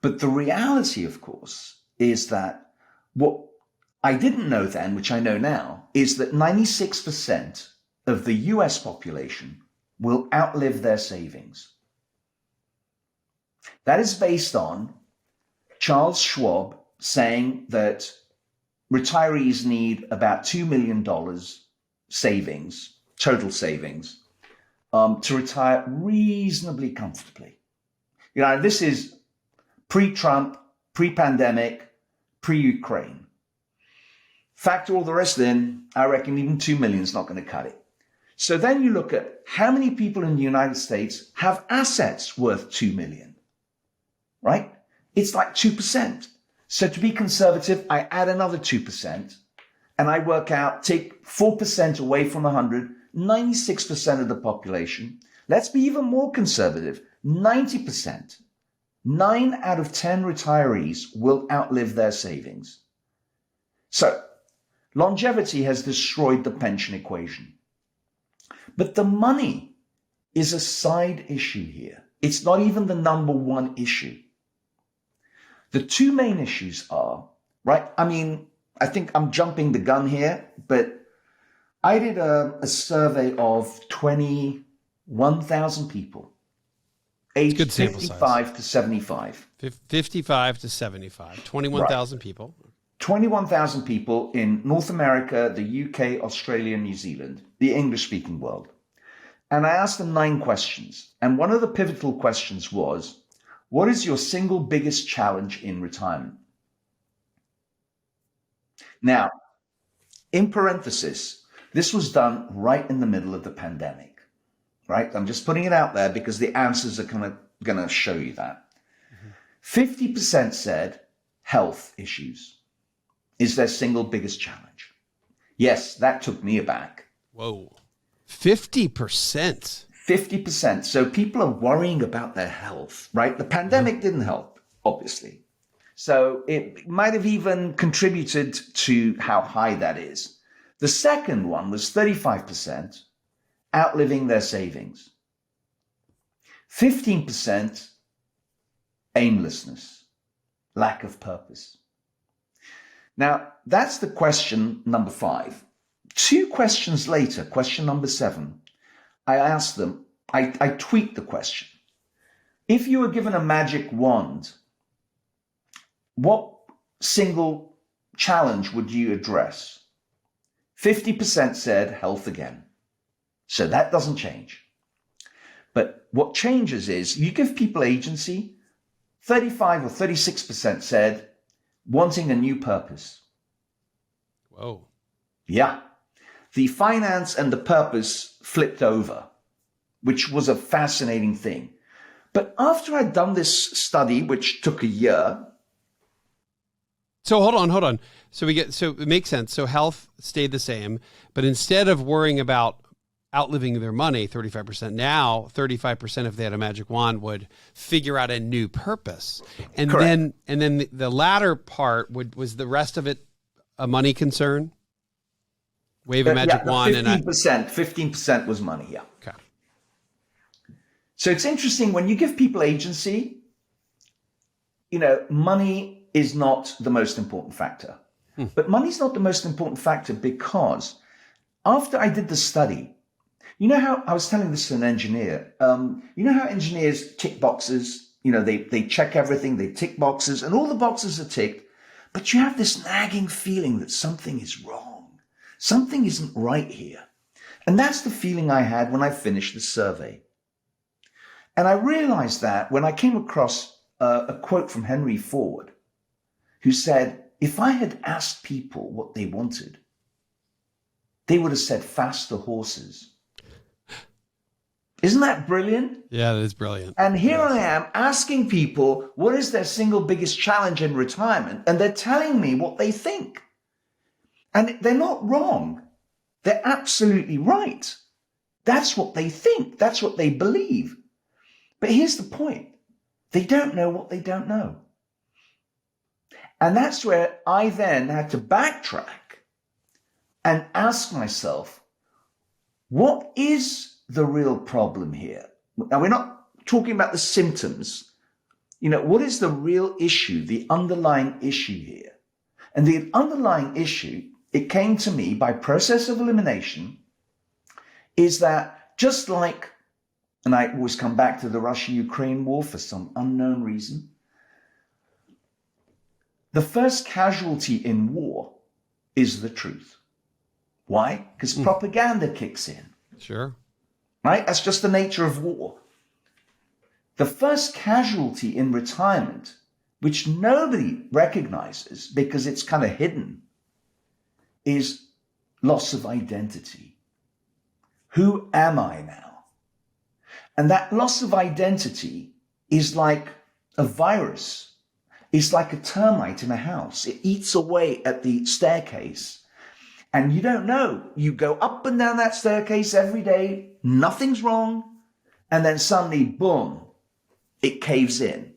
But the reality, of course, is that what I didn't know then, which I know now, is that 96% of the US population will outlive their savings. That is based on Charles Schwab saying that retirees need about $2 million savings, total savings, to retire reasonably comfortably. You know, this is pre-Trump, pre-pandemic, pre-Ukraine. Factor all the rest in, I reckon even 2 million is not going to cut it. So then you look at how many people in the United States have assets worth 2 million, right? It's like 2%. So to be conservative, I add another 2% and I work out, take 4% away from 100, 96% of the population. Let's be even more conservative, 90%. 9 out of 10 retirees will outlive their savings. So longevity has destroyed the pension equation. But the money is a side issue here. It's not even the number one issue. The two main issues are, right? I mean, I think I'm jumping the gun here, but I did a survey of 21,000 people, aged 55 to 75. 55 to 75, 21,000 people. 21,000 people in North America, the UK, Australia, New Zealand, the English-speaking world. And I asked them 9 questions. And one of the pivotal questions was, what is your single biggest challenge in retirement? Now, in parenthesis, this was done right in the middle of the pandemic, right? I'm just putting it out there because the answers are going to show you that. 50% said health issues is their single biggest challenge. Yes, that took me aback. Whoa. 50%. 50%. So people are worrying about their health, right? The pandemic didn't help, obviously. So it might have even contributed to how high that is. The second one was 35% outliving their savings. 15% aimlessness, lack of purpose. Now, that's the question number 5. 2 questions later, question number 7, I asked them, I tweaked the question. If you were given a magic wand, what single challenge would you address? 50% said health again. So that doesn't change. But what changes is you give people agency. 35 or 36% said wanting a new purpose. Whoa. Yeah. The finance and the purpose flipped over, which was a fascinating thing. But after I'd done this study, which took a year. So hold on. So it makes sense. So health stayed the same, but instead of worrying about outliving their money, 35%, now 35%, if they had a magic wand, would figure out a new purpose. And Correct. then the latter part was the rest of it a money concern? Wave a magic wand 15% was money, yeah. Okay. So it's interesting when you give people agency, you know, money is not the most important factor. But money's not the most important factor because after I did the study, you know how I was telling this to an engineer, you know how engineers tick boxes, you know, they check everything, they tick boxes and all the boxes are ticked, but you have this nagging feeling that something is wrong. Something isn't right here. And that's the feeling I had when I finished the survey. And I realized that when I came across a quote from Henry Ford, who said, if I had asked people what they wanted, they would have said faster horses. Isn't that brilliant? Yeah, that is brilliant. And here I am asking people, what is their single biggest challenge in retirement? And they're telling me what they think. And they're not wrong. They're absolutely right. That's what they think. That's what they believe. But here's the point. They don't know what they don't know. And that's where I then had to backtrack and ask myself, what is the real problem here? Now, we're not talking about the symptoms. What is the real issue, the underlying issue here? And the underlying issue, it came to me by process of elimination, is that just like, and I always come back to the Russia-Ukraine war for some unknown reason, the first casualty in war is the truth. Why? Because propaganda kicks in. Sure. Right? That's just the nature of war. The first casualty in retirement, which nobody recognizes because it's kind of hidden, is loss of identity. Who am I now? And that loss of identity is like a virus. It's like a termite in a house. It eats away at the staircase. And you don't know. You go up and down that staircase every day. Nothing's wrong. And then suddenly, boom, it caves in.